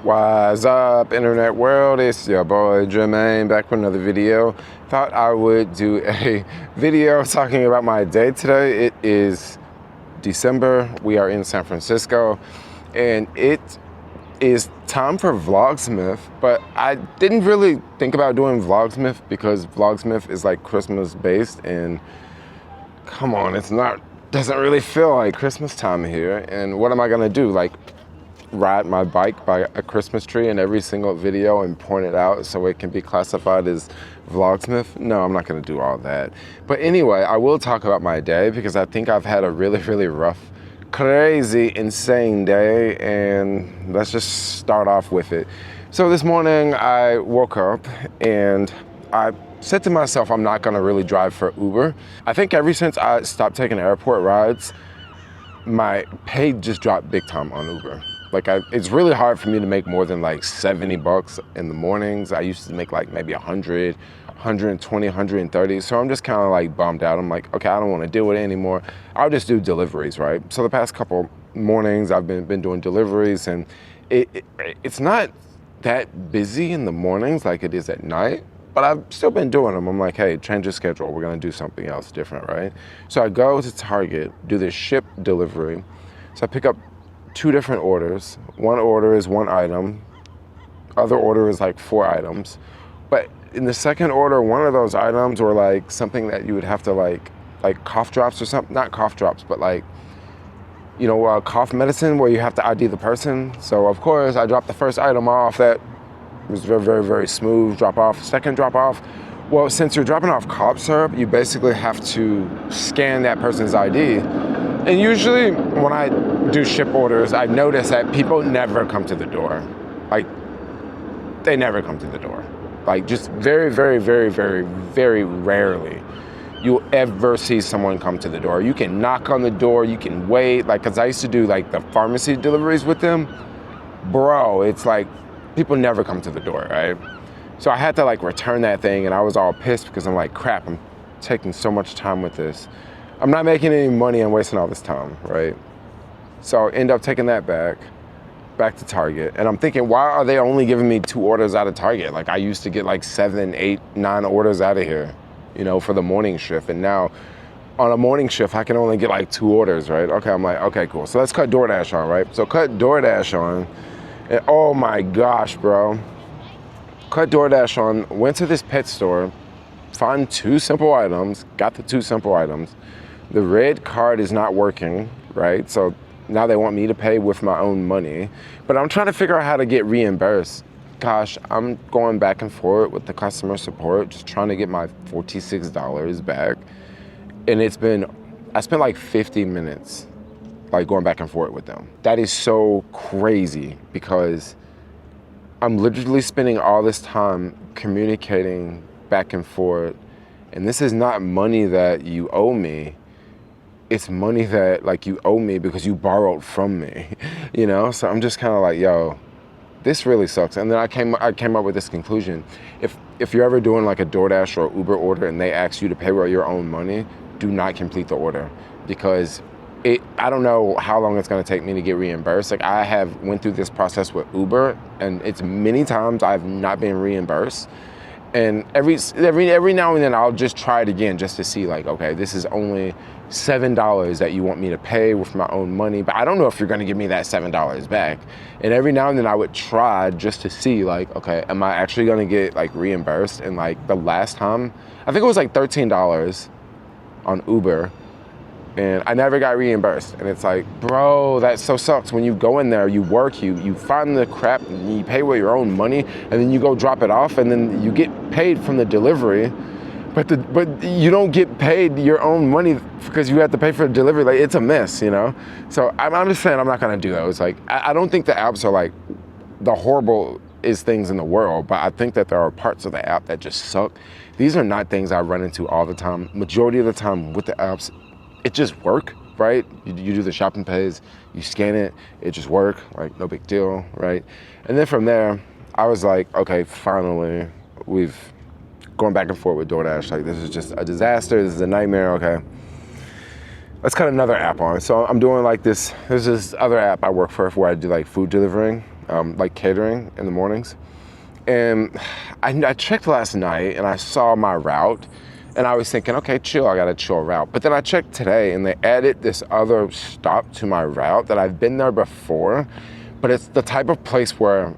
What's up, internet world? It's your boy Jermaine back with another video. Thought I would do a video talking about my day today. It is December. We are in San Francisco and it is time for Vlogsmith, but I didn't really think about doing Vlogsmith because Vlogsmith is like Christmas based, and come on, doesn't really feel like Christmas time here. And what am I gonna do? Like ride my bike by a Christmas tree in every single video and point it out so it can be classified as Vlogsmith? No, I'm not gonna do all that. But anyway, I will talk about my day because I think I've had a really rough, crazy, insane day, and let's just start off with it. So this morning I woke up and I said to myself, I'm not gonna really drive for Uber. I think ever since I stopped taking airport rides, my pay just dropped big time on Uber. It's really hard for me to make more than like 70 bucks in the mornings. I used to make like maybe 100, 120, 130. So I'm just kind of like bummed out. I'm like, okay, I don't want to deal with it anymore. I'll just do deliveries, right? So the past couple mornings I've been doing deliveries, and it's not that busy in the mornings like it is at night, but I've still been doing them. I'm like, hey, change your schedule. We're gonna do something else different, right? So I go to Target, do this ship delivery. So I pick up 2 different orders. One order is 1 item. Other order is like 4 items. But in the second order, one of those items were like something that you would have to like cough drops or something, not cough drops, but like, you know, cough medicine where you have to ID the person. So of course I dropped the first item off. That was very smooth drop off. Second drop off, well, since you're dropping off cough syrup, you basically have to scan that person's ID. And usually when I do ship orders, I've noticed that people never come to the door. Like, they never come to the door. Like, just very rarely you'll ever see someone come to the door. You can knock on the door, you can wait. Like, cause I used to do like the pharmacy deliveries with them. Bro, it's like, people never come to the door, right? So I had to like return that thing, and I was all pissed because I'm like, crap, I'm taking so much time with this. I'm not making any money, I'm wasting all this time, right? So I end up taking that back to Target. And I'm thinking, why are they only giving me 2 orders out of Target? Like, I used to get like 7, 8, 9 orders out of here, you know, for the morning shift. And now on a morning shift, I can only get like 2 orders, right? Okay, I'm like, okay, cool. So let's cut DoorDash on, right? So cut DoorDash on, and oh my gosh, bro. Cut DoorDash on, went to this pet store, found 2 simple items, got the 2 simple items. The red card is not working, right? So now they want me to pay with my own money, but I'm trying to figure out how to get reimbursed. Gosh, I'm going back and forth with the customer support, just trying to get my $46 back. And I spent like 50 minutes like going back and forth with them. That is so crazy because I'm literally spending all this time communicating back and forth, and this is not money that you owe me. It's money that like you owe me because you borrowed from me, you know? So I'm just kind of like, yo, this really sucks. And then I came up with this conclusion. If you're ever doing like a DoorDash or Uber order and they ask you to pay with your own money, do not complete the order, because I don't know how long it's gonna take me to get reimbursed. Like, I have went through this process with Uber, and it's many times I've not been reimbursed. And every now and then I'll just try it again just to see like, okay, this is only $7 that you want me to pay with my own money, but I don't know if you're gonna give me that $7 back. And every now and then I would try just to see like, okay, am I actually gonna get like reimbursed? And like the last time, I think it was like $13 on Uber, and I never got reimbursed. And it's like, bro, that so sucks. When you go in there, you work, you find the crap, and you pay with your own money, and then you go drop it off, and then you get paid from the delivery, but you don't get paid your own money because you have to pay for the delivery. Like, it's a mess, you know? So I'm just saying I'm not gonna do those. Like, I don't think the apps are like the horrible things in the world, but I think that there are parts of the app that just suck. These are not things I run into all the time. Majority of the time with the apps, it just work, right? You do the shopping pays, you scan it, it just work, like no big deal, right? And then from there, I was like, okay, finally, we've going back and forth with DoorDash. Like, this is just a disaster, this is a nightmare, okay. Let's cut another app on. So I'm doing like this, there's this other app I work for where I do like food delivering. like catering in the mornings. And I checked last night and I saw my route and I was thinking, okay, chill, I got a chill route. But then I checked today and they added this other stop to my route that I've been there before, but it's the type of place where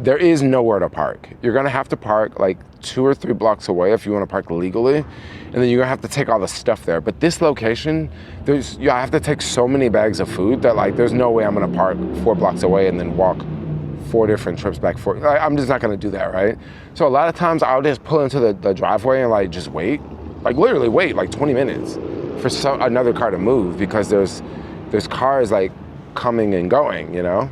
there is nowhere to park. You're gonna have to park like 2 or 3 blocks away if you wanna park legally, and then you're gonna have to take all the stuff there. But this location, I have to take so many bags of food that like there's no way I'm gonna park 4 blocks away and then walk 4 different trips back. I'm just not gonna do that, right? So a lot of times I'll just pull into the driveway and like just wait, like literally wait like 20 minutes for another car to move because there's cars like coming and going, you know?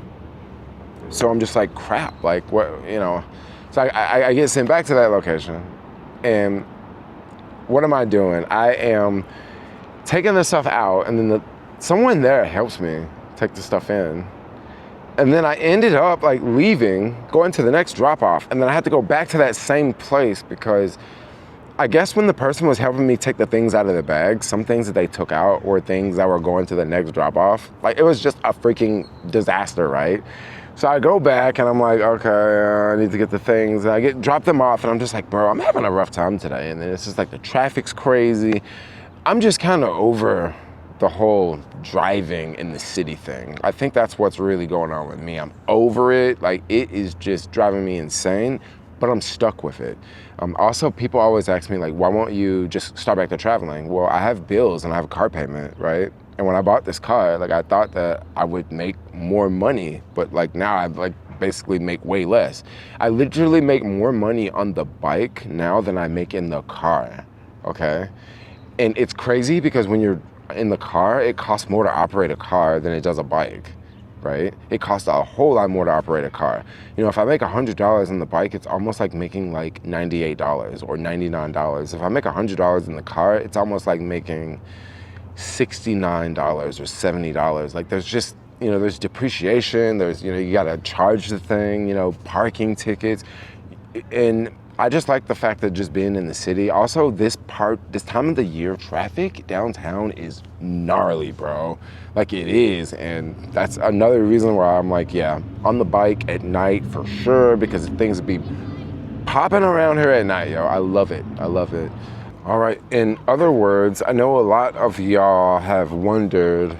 So I'm just like, crap, like what, you know? So I get sent back to that location and what am I doing? I am taking the stuff out and then someone there helps me take the stuff in. And then I ended up like leaving, going to the next drop off. And then I had to go back to that same place because I guess when the person was helping me take the things out of the bag, some things that they took out were things that were going to the next drop off. Like it was just a freaking disaster, right? So I go back and I'm like, okay, I need to get the things. And I drop them off and I'm just like, bro, I'm having a rough time today. And then it's just like the traffic's crazy. I'm just kind of over the whole driving in the city thing. I think that's what's really going on with me. I'm over it. Like it is just driving me insane, but I'm stuck with it. Also, people always ask me like, why won't you just start back to traveling? Well, I have bills and I have a car payment, right? And when I bought this car, like I thought that I would make more money, but like now I like basically make way less. I literally make more money on the bike now than I make in the car, okay? And it's crazy because when you're in the car, it costs more to operate a car than it does a bike, right? It costs a whole lot more to operate a car. You know, if I make $100 on the bike, it's almost like making like $98 or $99. If I make $100 in the car, it's almost like making $69 or $70. Like there's just, you know, there's depreciation, there's, you know, you gotta charge the thing, you know, parking tickets. And I just like the fact that just being in the city. Also, this time of the year, traffic downtown is gnarly, bro. Like it is, and that's another reason why I'm like, yeah, on the bike at night for sure, because things be popping around here at night, yo. I love it, I love it. All right, in other words, I know a lot of y'all have wondered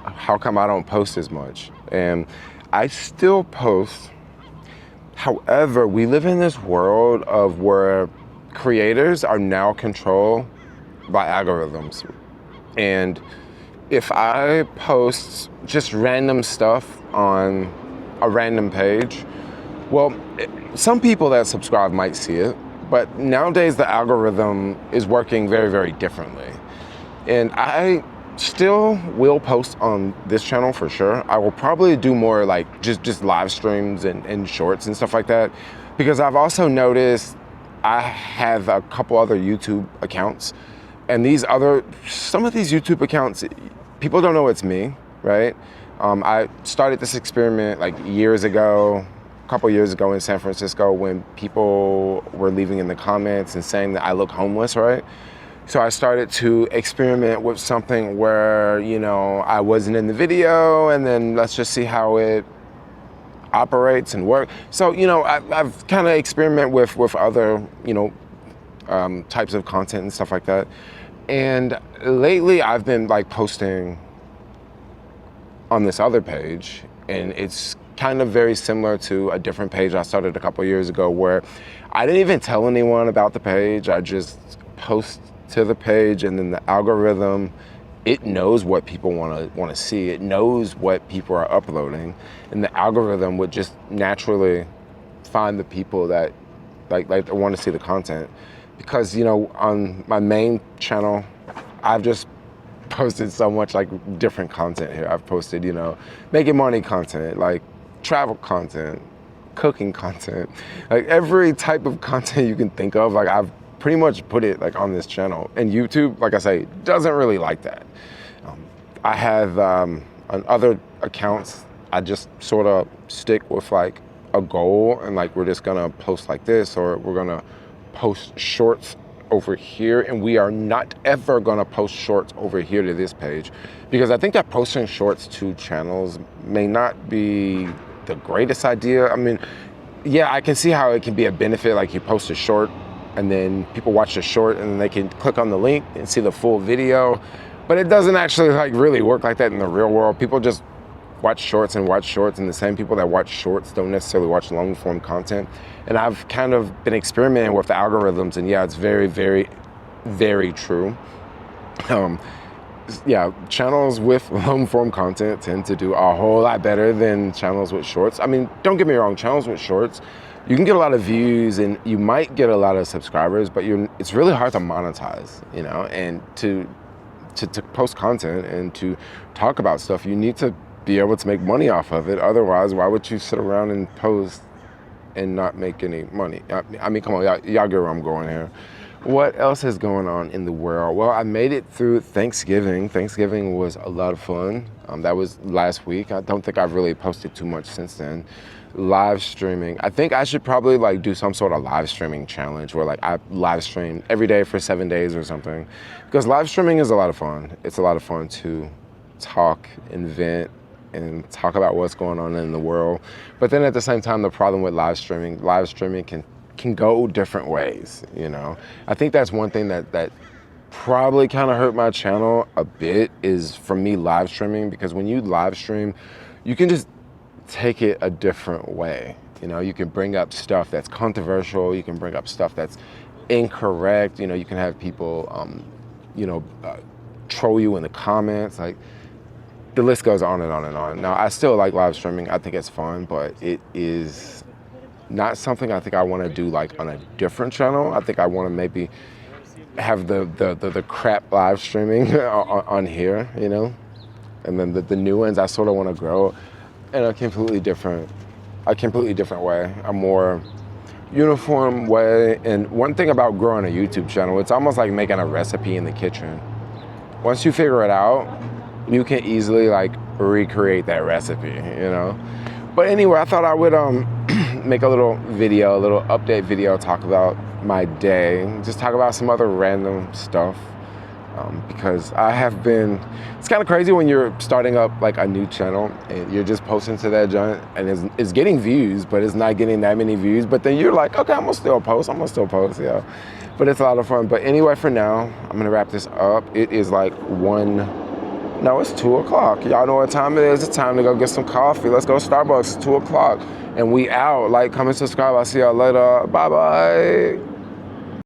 how come I don't post as much, and I still post. However, we live in this world of where creators are now controlled by algorithms. And if I post just random stuff on a random page, well, some people that subscribe might see it, but nowadays the algorithm is working very, very differently. And I still will post on this channel for sure. I will probably do more like just live streams and shorts and stuff like that, because I've also noticed I have a couple other YouTube accounts, and some of these YouTube accounts, people don't know it's me, right? I started this experiment like a couple years ago in San Francisco when people were leaving in the comments and saying that I look homeless, right? So I started to experiment with something where, you know, I wasn't in the video, and then let's just see how it operates and works. So, you know, I've kind of experimented with other, you know, types of content and stuff like that. And lately I've been like posting on this other page, and it's kind of very similar to a different page I started a couple years ago where I didn't even tell anyone about the page. I just post to the page, and then the algorithm, it knows what people want to see. It knows what people are uploading, and the algorithm would just naturally find the people that like want to see the content. Because, you know, on my main channel, I've just posted so much like different content here. I've posted, you know, making money content, like travel content, cooking content, like every type of content you can think of. Like I've pretty much put it like on this channel. And YouTube, like I say, doesn't really like that. I have on other accounts, I just sort of stick with like a goal, and like we're just gonna post like this, or we're gonna post shorts over here, and we are not ever gonna post shorts over here to this page, because I think that posting shorts to channels may not be the greatest idea. I mean, yeah, I can see how it can be a benefit. Like you post a short and then people watch the short and then they can click on the link and see the full video. But it doesn't actually like really work like that in the real world. People just watch shorts, and the same people that watch shorts don't necessarily watch long form content. And I've kind of been experimenting with the algorithms, and yeah, it's very, very, very true. Yeah, channels with long form content tend to do a whole lot better than channels with shorts. I mean, don't get me wrong, channels with shorts, you can get a lot of views and you might get a lot of subscribers, but it's really hard to monetize, you know, and to post content and to talk about stuff, you need to be able to make money off of it. Otherwise, why would you sit around and post and not make any money? I mean, come on, y'all get where I'm going here. What else is going on in the world? Well, I made it through Thanksgiving. Thanksgiving was a lot of fun. That was last week. I don't think I've really posted too much since then. Live streaming. I think I should probably like do some sort of live streaming challenge where like I live stream every day for 7 days or something. Because live streaming is a lot of fun. It's a lot of fun to talk and vent and talk about what's going on in the world. But then at the same time, the problem with live streaming can go different ways, you know? I think that's one thing that probably kind of hurt my channel a bit is from me live streaming, because when you live stream, you can just take it a different way. You know, you can bring up stuff that's controversial, you can bring up stuff that's incorrect, you know, you can have people, troll you in the comments, like, the list goes on and on and on. Now, I still like live streaming. I think it's fun, but it is not something I think I want to do like on a different channel. I think I want to maybe have the crap live streaming on here, you know? And then the new ones, I sort of want to grow in a completely different way, a more uniform way. And one thing about growing a YouTube channel, it's almost like making a recipe in the kitchen. Once you figure it out, you can easily like recreate that recipe, you know? But anyway, I thought I would make a little video, a little update video, talk about my day, just talk about some other random stuff. Because it's kind of crazy when you're starting up like a new channel and you're just posting to that joint and it's getting views, but it's not getting that many views. But then you're like, okay, I'm gonna still post, yeah. But it's a lot of fun. But anyway, for now, I'm gonna wrap this up. It is like it's 2 o'clock. Y'all know what time it is. It's time to go get some coffee. Let's go Starbucks. It's 2 o'clock. And we out. Like, comment, subscribe. I'll see y'all later. Bye-bye.